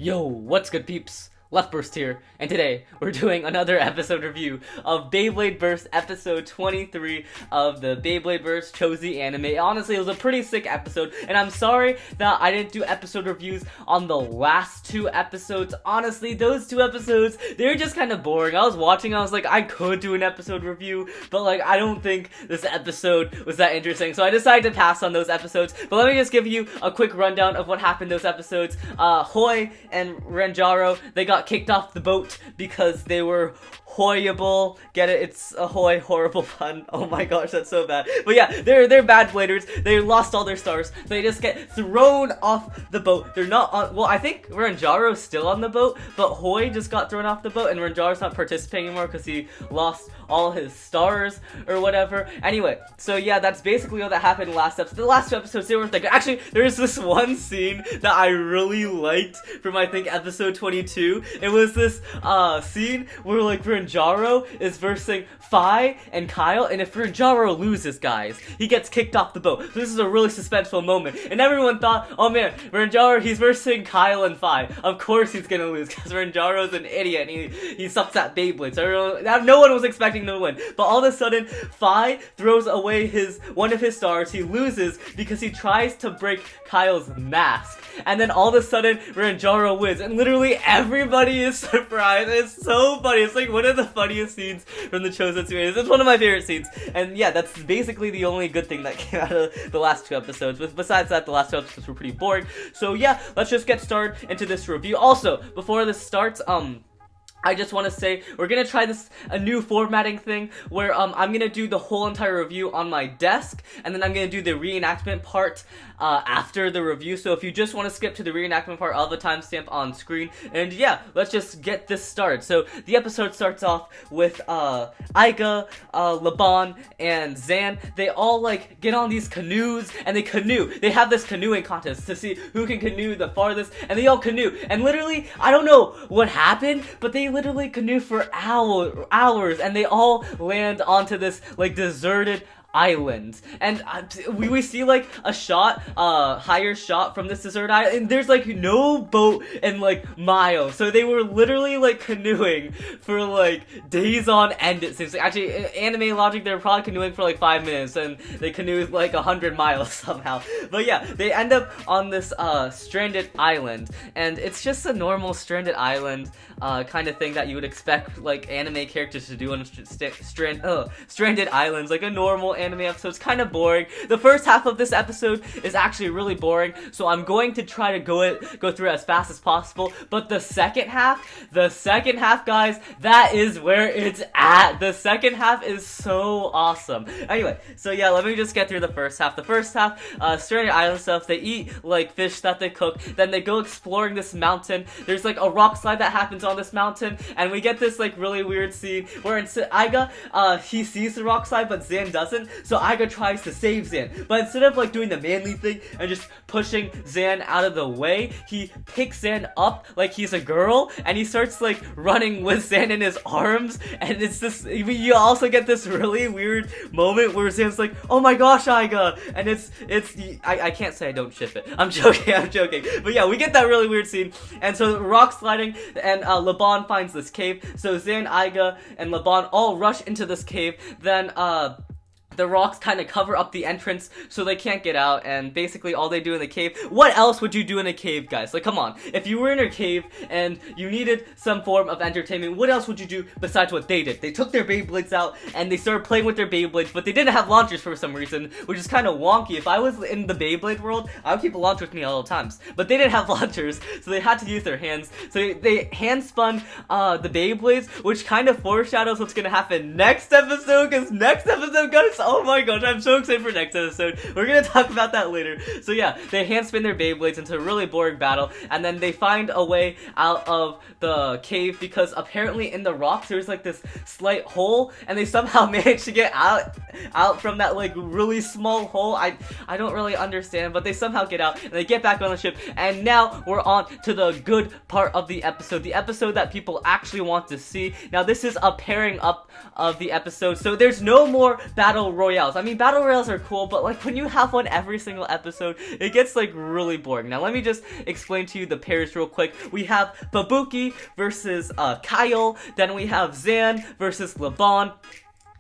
Yo, what's good peeps? LeftBurst here, and today we're doing another episode review of Beyblade Burst episode 23 of the Beyblade Burst Chozy anime. Honestly, it was a pretty sick episode, and I'm sorry that I didn't do episode reviews on the last two episodes. Honestly, those two episodes, they were just kind of boring. I was watching, I was like, I could do an episode review, but like, I don't think this episode was that interesting, so I decided to pass on those episodes. But let me just give you a quick rundown of what happened those episodes. Hoi and Renjaro, they got kicked off the boat because they were hoyable. Get it? It's a hoi horrible pun. Oh my gosh, that's so bad. But yeah, they're bad bladers. They lost all their stars, so they just get thrown off the boat. They're not on. Well, I think Renjaro's still on the boat, but Hoi just got thrown off the boat, and Renjaro's not participating anymore because he lost all his stars or whatever. Anyway, so yeah, that's basically what that happened last episode. The last two episodes, they weren't that good. Actually, there's this one scene that I really liked from, I think, episode 22. It was this scene where like Renjaro is versing Fi and Kyle, and if Renjaro loses, guys, he gets kicked off the boat. So this is a really suspenseful moment, and everyone thought, oh man, Renjaro, he's versing Kyle and Fi. Of course he's gonna lose, because Renjaro's an idiot, and he sucks at Beyblade, so no one was expecting to win. But all of a sudden, Fi throws away one of his stars. He loses because he tries to break Kyle's mask, and then all of a sudden, Renjaro wins, and literally everybody is surprised. It's so funny. It's like one of the funniest scenes from the Chosen series. It's one of my favorite scenes, and yeah, that's basically the only good thing that came out of the last two episodes. But besides that, the last two episodes were pretty boring. So yeah, let's just get started into this review. Also, before this starts, I just want to say, we're going to try a new formatting thing, where, I'm going to do the whole entire review on my desk, and then I'm going to do the reenactment part, after the review. So if you just want to skip to the reenactment part, I'll have a timestamp on screen, and yeah, let's just get this started. So, the episode starts off with, Iga, Laban, and Zan. They all, like, get on these canoes, and they canoe. They have this canoeing contest to see who can canoe the farthest, and they all canoe, and literally, I don't know what happened, but they literally canoe for hours, and they all land onto this like deserted island, and we see like a shot, higher shot from this deserted island, and there's like no boat in like miles, so they were literally like canoeing for like days on end. It seems like, actually, anime logic, they were probably canoeing for like 5 minutes, and they canoed like 100 miles somehow. But yeah, they end up on this stranded island, and it's just a normal stranded island kind of thing that you would expect like anime characters to do on stranded islands, like a normal anime episode. It's kind of boring. The first half of this episode is actually really boring, so I'm going to try to go through it as fast as possible. But the second half, guys, that is where it's at. The second half is so awesome. Anyway, so yeah, let me just get through the first half. The first half, stranded island stuff. They eat like fish that they cook. Then they go exploring this mountain. There's like a rock slide that happens on this mountain, and we get this like really weird scene where Iga, he sees the rock slide, but Zan doesn't. So Iga tries to save Zan, but instead of like doing the manly thing and just pushing Zan out of the way, he picks Zan up like he's a girl, and he starts like running with Zan in his arms, and it's this. You also get this really weird moment where Zan's like, "Oh my gosh, Iga," and I can't say I don't ship it. I'm joking. But yeah, we get that really weird scene, and so rock sliding, and Laban finds this cave. So Zan, Iga, and Laban all rush into this cave. Then the rocks kind of cover up the entrance so they can't get out, and basically all they do in the cave. What else would you do in a cave, guys? Like, come on. If you were in a cave and you needed some form of entertainment, what else would you do besides what they did? They took their Beyblades out and they started playing with their Beyblades, but they didn't have launchers for some reason, which is kind of wonky. If I was in the Beyblade world, I would keep a launcher with me at all times, but they didn't have launchers, so they had to use their hands. So they hand spun the Beyblades, which kind of foreshadows what's gonna happen next episode, because next episode, guys, oh my gosh, I'm so excited for next episode. We're gonna talk about that later. So yeah, they hand spin their Beyblades into a really boring battle, and then they find a way out of the cave, because apparently in the rocks there's like this slight hole, and they somehow manage to get out from that like really small hole. I don't really understand, but they somehow get out, and they get back on the ship, and now we're on to the good part of the episode that people actually want to see. Now this is a pairing up of the episode, so there's no more battle royales. I mean, battle royales are cool, but like when you have one every single episode, it gets like really boring. Now let me just explain to you the pairs real quick. We have Fubuki versus Kyle, then we have Zan versus Laban.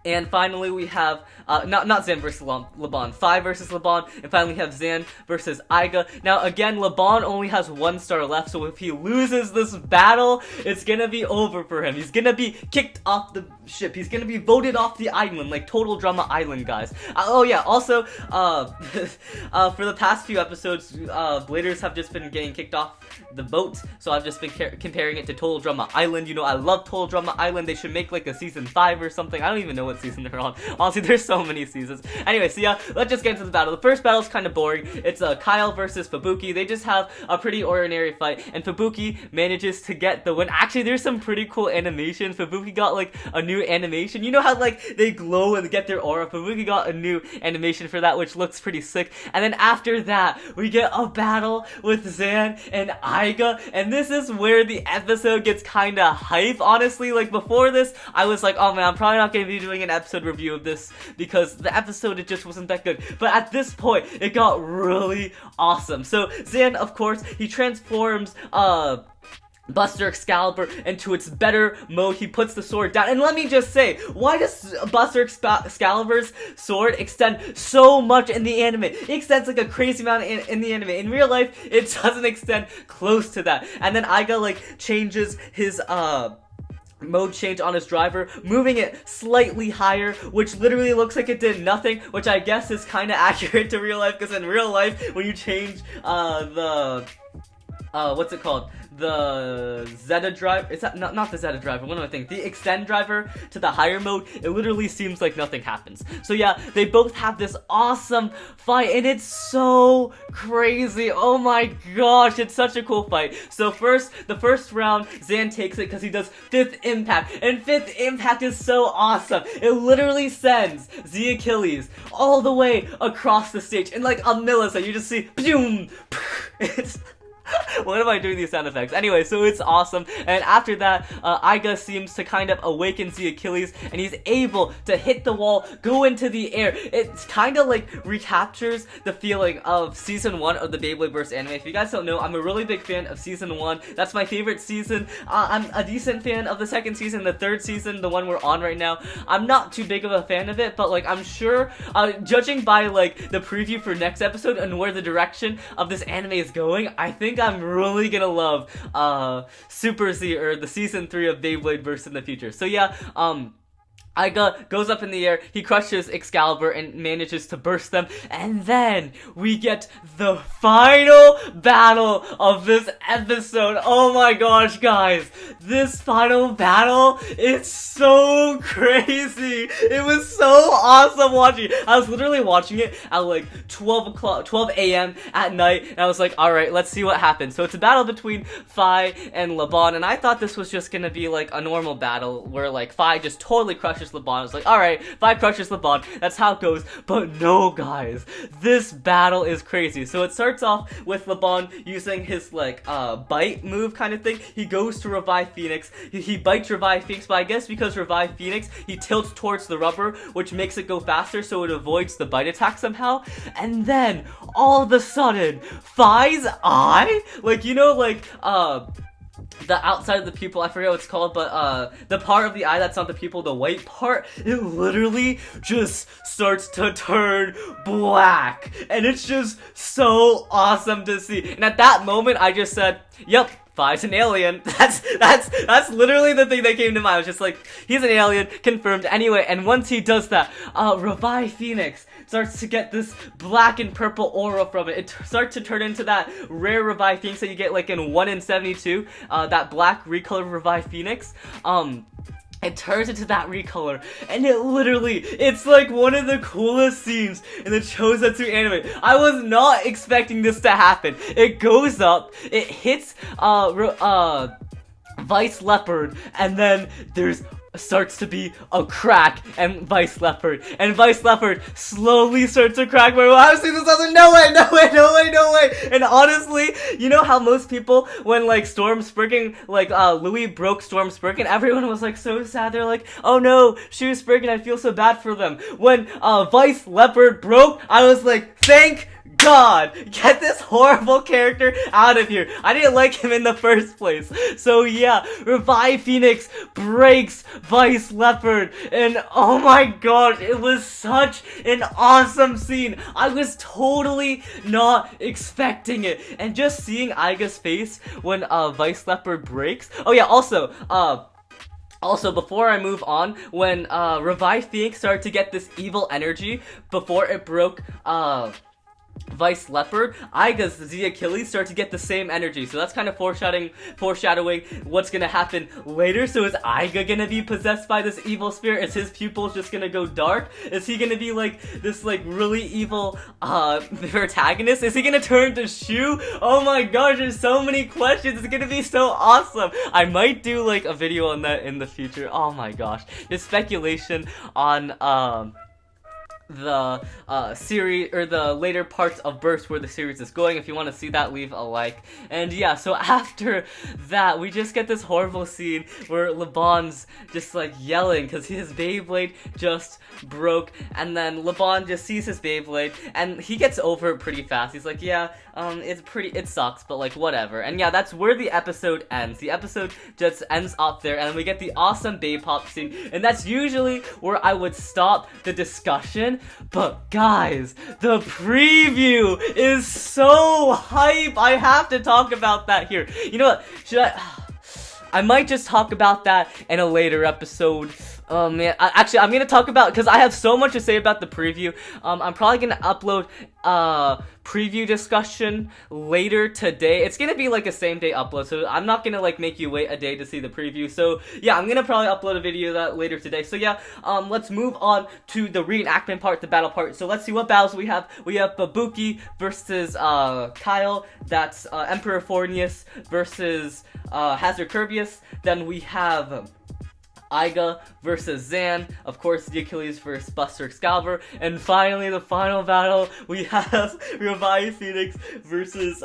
And finally, we have, not Zan versus Laban, Fi versus Laban, and finally we have Zan versus Iga. Now, again, Laban only has 1 star left, so if he loses this battle, it's gonna be over for him. He's gonna be kicked off the ship. He's gonna be voted off the island, like Total Drama Island, guys. Oh yeah, also, for the past few episodes, Bladers have just been getting kicked off the boat, so I've just been comparing it to Total Drama Island. You know, I love Total Drama Island. They should make like a season 5 or something. I don't even know what season they're on. Honestly, there's so many seasons. Anyway, so yeah, let's just get into the battle. The first battle is kind of boring. It's Kyle versus Fubuki. They just have a pretty ordinary fight, and Fubuki manages to get the win. Actually, there's some pretty cool animations. Fubuki got like a new animation. You know how like they glow and get their aura? Fubuki got a new animation for that, which looks pretty sick. And then after that, we get a battle with Zan and Iga, and this is where the episode gets kind of hype. Honestly, like before this, I was like, oh man, I'm probably not going to be doing an episode review of this because the episode, it just wasn't that good. But at this point, it got really awesome. So Zan, of course, he transforms Buster Excalibur into its better mode. He puts the sword down, and let me just say, why does Buster Excalibur's sword extend so much in the anime? It extends like a crazy amount in the anime. In real life, it doesn't extend close to that. And then Iga like changes his mode change on his driver, moving it slightly higher, which literally looks like it did nothing, which I guess is kind of accurate to real life, because in real life, when you change what's it called? The Zeta driver, is that not the Zeta driver, what do I think? The extend driver to the higher mode, it literally seems like nothing happens. So yeah, they both have this awesome fight, and it's so crazy. Oh my gosh, it's such a cool fight. So the first round, Zan takes it because he does 5th impact, and 5th impact is so awesome. It literally sends the Achilles all the way across the stage in like a millisecond. You just see, boom. It's what am I doing these sound effects? Anyway, so it's awesome. And after that, Iga seems to kind of awaken the Achilles, and he's able to hit the wall, go into the air. It's kind of like recaptures the feeling of season 1 of the Beyblade Burst anime. If you guys don't know, I'm a really big fan of season 1. That's my favorite season. I'm a decent fan of the 2nd season, the 3rd season, the one we're on right now. I'm not too big of a fan of it, but like I'm sure, judging by like the preview for next episode and where the direction of this anime is going, I think I'm really gonna love Super Z, or the season 3 of Beyblade Burst in the future. So yeah, Iga goes up in the air, he crushes Excalibur and manages to burst them, and then we get the final battle of this episode. Oh my gosh, guys, this final battle is so crazy. It was so awesome watching. I was literally watching it at like 12 a.m. at night, and I was like, alright, let's see what happens. So it's a battle between Fi and Laban, and I thought this was just gonna be like a normal battle where like Fi just totally crushes Laban. I was like, alright, Fi crushes Laban, that's how it goes. But no, guys, this battle is crazy. So it starts off with Laban using his like bite move kind of thing. He goes to Revive Phoenix, he bites Revive Phoenix, but I guess because Revive Phoenix, he tilts towards the rubber, which makes it go faster, so it avoids the bite attack somehow. And then all of a sudden, Fi's eye, like, you know, like the outside of the pupil, I forget what it's called, but the part of the eye that's not the pupil, the white part, it literally just starts to turn black, and it's just so awesome to see. And at that moment, I just said, yep, Fi's an alien. That's literally the thing that came to mind. I was just like, he's an alien, confirmed. Anyway, and once he does that, Revive Phoenix starts to get this black and purple aura from it. It starts to turn into that rare Revive Phoenix that you get like in 1 in 72, that black recolored Revive Phoenix. It turns into that recolor, and it's like one of the coolest scenes in the Chosetsu anime. I was not expecting this to happen. It goes up, it hits Vice Leopard, and then there's starts to be a crack and Vice Leopard. And Vice Leopard slowly starts to crack. But I've seen this other, no way. And honestly, you know how most people, when like Storm Spriggan, like Louis broke Storm Spriggan, everyone was like so sad. They're like, oh no, Shoe Spriggan, I feel so bad for them. When Vice Leopard broke, I was like, thank God, get this horrible character out of here. I didn't like him in the first place. So yeah, Revive Phoenix breaks Vice Leopard, and oh my gosh, it was such an awesome scene. I was totally not expecting it, and just seeing Aiga's face when Vice Leopard breaks. Oh yeah, also, before I move on, when Revive Phoenix started to get this evil energy, before it broke Vice Leopard, Aiga's Z Achilles start to get the same energy. So that's kind of foreshadowing what's gonna happen later. So is Aiga gonna be possessed by this evil spirit? Is his pupils just gonna go dark? Is he gonna be like this like really evil protagonist? Is he gonna turn to Shoe? Oh my gosh, there's so many questions. It's gonna be so awesome. I might do like a video on that in the future. Oh my gosh, there's speculation on the series, or the later parts of Burst where the series is going. If you want to see that, leave a like. And yeah, so after that, we just get this horrible scene where LeBon's just like yelling because his Beyblade just broke, and then LeBon just sees his Beyblade and he gets over it pretty fast. He's like, yeah, it sucks, but like whatever. And yeah, that's where the episode ends. The episode just ends up there, and then we get the awesome Bay Pop scene, and that's usually where I would stop the discussion. But guys, the preview is so hype. I have to talk about that here. You know what? I might just talk about that in a later episode. Oh man, actually, I'm gonna talk about, because I have so much to say about the preview. I'm probably gonna upload preview discussion later today. It's gonna be like a same day upload, so I'm not gonna like make you wait a day to see the preview. So yeah, I'm gonna probably upload a video of that later today. So yeah, let's move on to the reenactment part, the battle part. So let's see what battles we have. We have Babuki versus Kyle. That's Emperor Fornius versus Hazard Kirbius. Then we have Aiga versus Zan, of course, the Achilles versus Buster Excalibur, and finally, the final battle, we have Revive Phoenix versus,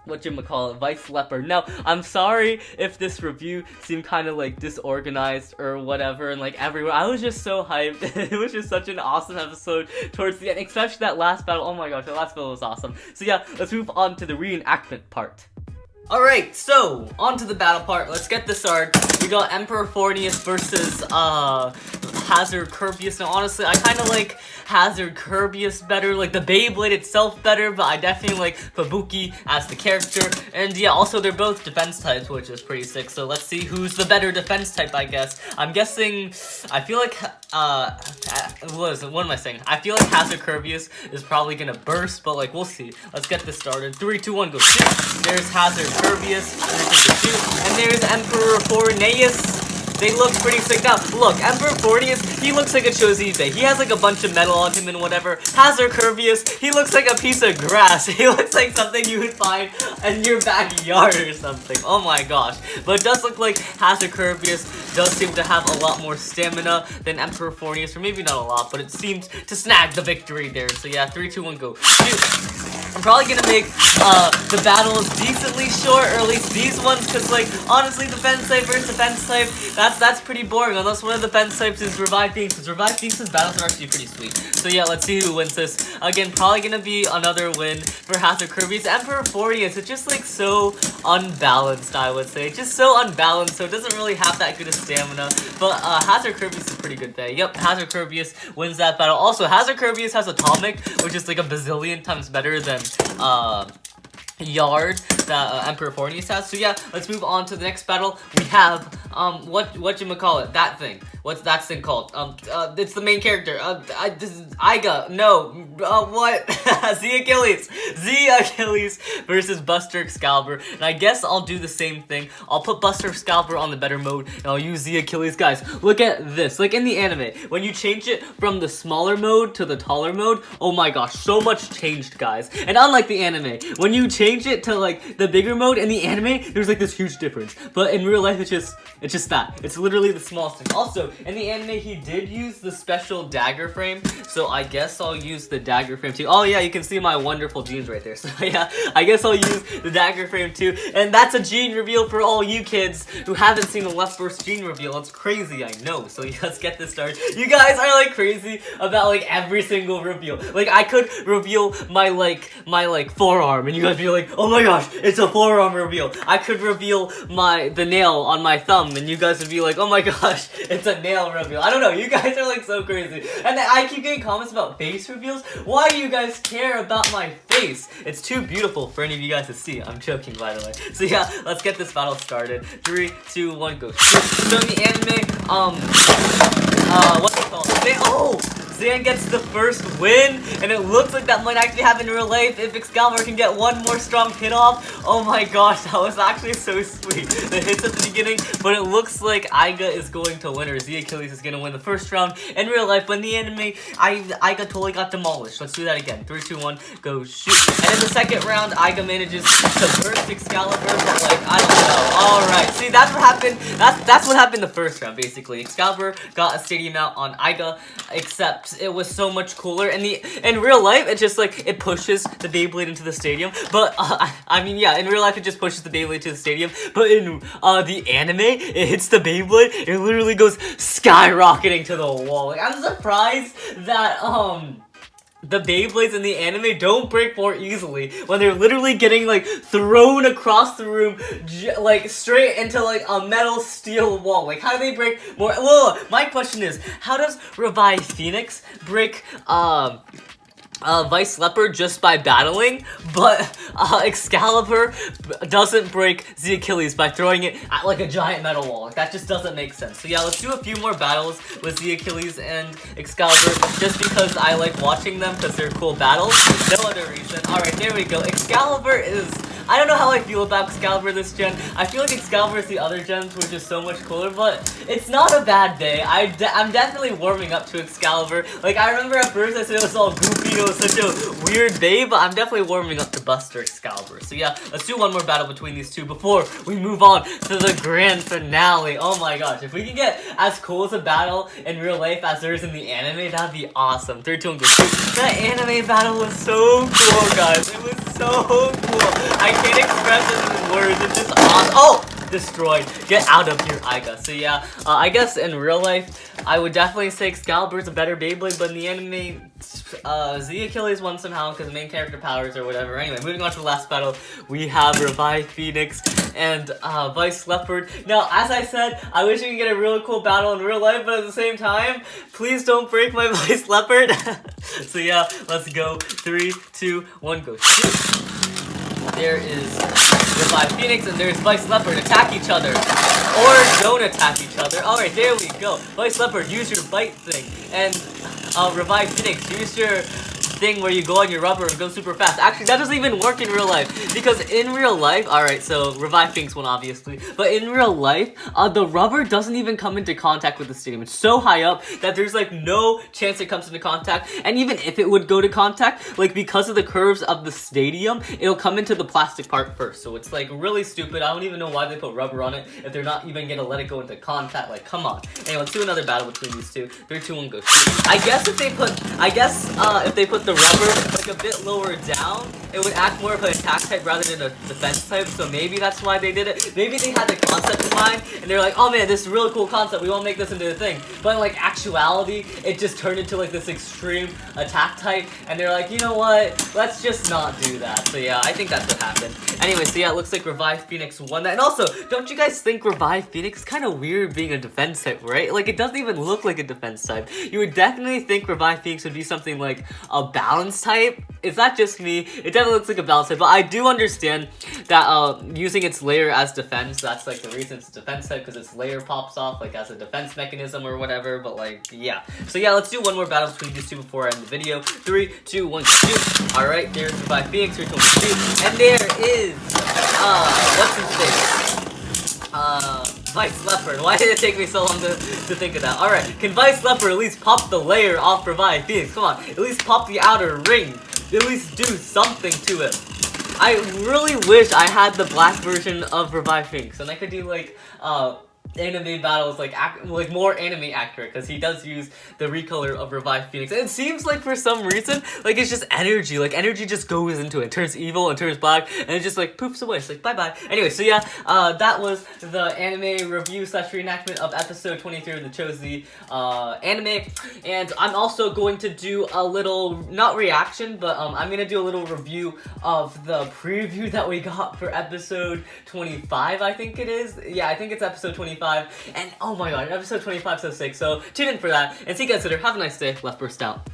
Vice Leopard. Now, I'm sorry if this review seemed kind of, like, disorganized or whatever, and, like, everywhere. I was just so hyped. It was just such an awesome episode towards the end, especially that last battle. Oh my gosh, that last battle was awesome. So yeah, let's move on to the reenactment part. Alright, so, on to the battle part. Let's get this started. We got Emperor Fornius versus, Hazard Kirbius. Now, honestly, I kind of like Hazard Kirbius better, like the Beyblade itself better, but I definitely like Babuki as the character. And yeah, also, they're both defense types, which is pretty sick. So, let's see who's the better defense type, I guess. I'm guessing, I feel like, what am I saying? I feel like Hazard Kirbius is probably gonna burst, but, like, we'll see. Let's get this started. 3, 2, 1, go shoot. There's Hazard Kirbius, and there's Emperor Fornius. They look pretty sick. Now, look, Emperor Fornius, he looks like a Chozibe. He has like a bunch of metal on him and whatever. Hazard Kirbius, he looks like a piece of grass. He looks like something you would find in your backyard or something. Oh my gosh. But it does look like Hazard Kirbius does seem to have a lot more stamina than Emperor Fornius, or maybe not a lot, but it seemed to snag the victory there. So yeah, 3, 2, 1, go. Shoot. I'm probably gonna make the battles decently short, or at least these ones, because like honestly, defense type versus defense type, that's pretty boring unless one of the defense types is Revive Phoenix, because Revive Phoenix's battles are actually pretty sweet. So yeah, let's see who wins this. Again, probably gonna be another win for Hazard Kirby's. Emperor Fornius, it's just like so unbalanced, I would say. Just so unbalanced, so it doesn't really have that good of stamina. But Hazard Kirby's is a pretty good day. Yep, Hazard Kirby's wins that battle. Also, Hazard Kirby's has Atomic, which is like a bazillion times better than Yard that Emperor Fornius has. So yeah, let's move on to the next battle. We have whatchamacallit, that thing. What's that thing called? It's the main character. This is Aiga. No, what? Z Achilles versus Buster Excalibur. And I guess I'll do the same thing. I'll put Buster Excalibur on the better mode, and I'll use Z Achilles. Guys, look at this. Like in the anime, when you change it from the smaller mode to the taller mode, oh my gosh, so much changed, guys. And unlike the anime, when you change it to like the bigger mode in the anime, there's like this huge difference. But in real life, it's just that. It's literally the smallest thing. Also, in the anime, he did use the special dagger frame, so I guess I'll use the dagger frame too. Oh yeah, you can see my wonderful jeans right there. So yeah, I guess I'll use the dagger frame too. And that's a gene reveal for all you kids who haven't seen the LeftBurst gene reveal. It's crazy, I know. So yeah, let's get this started. You guys are like crazy about like every single reveal. Like I could reveal my forearm, and you guys be like, oh my gosh, it's a forearm reveal. I could reveal the nail on my thumb, and you guys would be like, oh my gosh, it's a nail reveal. I don't know, you guys are like so crazy. And then I keep getting comments about face reveals. Why do you guys care about my face? It's too beautiful for any of you guys to see. I'm joking, by the way. So yeah, let's get this battle started. 3, 2, 1, go. So in the anime, what's it called? Zan gets the first win, and it looks like that might actually happen in real life if Excalibur can get one more strong hit off. Oh my gosh, that was actually so sweet. The hits at the beginning, but it looks like Iga is going to win, or Z Achilles is going to win the first round in real life, but in the anime, Iga totally got demolished. Let's do that again. 3, 2, 1, go shoot. And in the second round, Iga manages to burst Excalibur, but like, I don't know. Alright, see, that's what happened. That's what happened the first round, basically. Excalibur got a stadium out on Iga, except it was so much cooler. In real life, it just like it pushes the Beyblade into the stadium. But I mean, yeah, in real life it just pushes the Beyblade to the stadium. But in the anime, it hits the Beyblade. It literally goes skyrocketing to the wall. Like I'm surprised that the Beyblades in the anime don't break more easily when they're literally getting like thrown across the room like straight into like a metal steel wall. Like how do they break more? Whoa, my question is, how does Revive Phoenix break Vice Leopard just by battling, but Excalibur doesn't break Z Achilles by throwing it at like a giant metal wall? Like, that just doesn't make sense. So yeah, let's do a few more battles with Z Achilles and Excalibur just because I like watching them because they're cool battles. No other reason. Alright, there we go. Excalibur is... I don't know how I feel about Excalibur this gen. I feel like Excalibur is the other gens were just so much cooler, but it's not a bad day. I'm definitely warming up to Excalibur. Like, I remember at first I said it was all goofy, it was such a weird day, but I'm definitely warming up to Buster Excalibur. So yeah, let's do one more battle between these two before we move on to the grand finale. Oh my gosh, if we can get as cool as a battle in real life as there is in the anime, that'd be awesome. 3, 2, 1, go. That anime battle was so cool, guys. It was so cool. I can't express it in words. It's just awesome. Oh! Destroyed. Get out of here, Iga. So yeah, I guess in real life, I would definitely say Excalibur is a better Beyblade, but in the anime, Z Achilles won somehow because main character powers or whatever. Anyway, moving on to the last battle, we have Revive Phoenix and Vice Leopard. Now, as I said, I wish we could get a really cool battle in real life, but at the same time, please don't break my Vice Leopard. So yeah, let's go. 3, 2, 1, go. Shoot. There is Revive Phoenix and there's Vice Leopard. Attack each other. Or don't attack each other. Alright, there we go. Vice Leopard, use your bite thing. And Revive Phoenix, use your thing where you go on your rubber and go super fast. Actually, that doesn't even work in real life. Because in real life, alright, so Revive Phoenix won obviously. But in real life, the rubber doesn't even come into contact with the stadium. It's so high up that there's like no chance it comes into contact. And even if it would go to contact, like because of the curves of the stadium, it'll come into the plastic part first. So it's like really stupid. I don't even know why they put rubber on it if they're not even gonna let it go into contact. Like, come on. Anyway, let's do another battle between these two. 3, 2, 1, go. I guess if they put the rubber like a bit lower down, it would act more of an attack type rather than a defense type, so maybe that's why they did it. Maybe they had the concept in mind, and they're like, oh man, this is a really cool concept, we want to make this into a thing. But in like actuality, it just turned into like this extreme attack type, and they're like, you know what, let's just not do that. So yeah, I think that's what happened. Anyway, so yeah, it looks like Revive Phoenix won that. And also, don't you guys think Revive Phoenix is kind of weird being a defense type, right? Like, it doesn't even look like a defense type. You would definitely think Revive Phoenix would be something like a balance type. Is that just me? It definitely looks like a balance type, but I do understand that using its layer as defense, that's like the reason it's a defense type, because its layer pops off like as a defense mechanism or whatever, but like, yeah. So yeah, let's do one more battle between these two before I end the video. 3, 2, 1, shoot. Alright, there's Revive Phoenix, 3, 2, 1, shoot. And there is, what's his face? Vice Leopard. Why did it take me so long to think of that? Alright, can Vice Leopard at least pop the layer off Revive Phoenix? Come on, at least pop the outer ring. At least do something to it. I really wish I had the black version of Revive Phoenix, and I could do like anime battles like more anime accurate, because he does use the recolor of Revive Phoenix, and it seems like for some reason like it's just energy, like energy just goes into it, turns evil and turns black, and it just like poofs away. It's like bye bye. Anyway, so yeah, that was the anime review slash reenactment of episode 23 of the Chozy anime, and I'm also going to do a little, not reaction, but I'm gonna do a little review of the preview that we got for episode 25, I think it is. Yeah, I think it's episode 25. And oh my god, episode 25 is so sick. So tune in for that, and see you guys later. Have a nice day. LeftBurst out.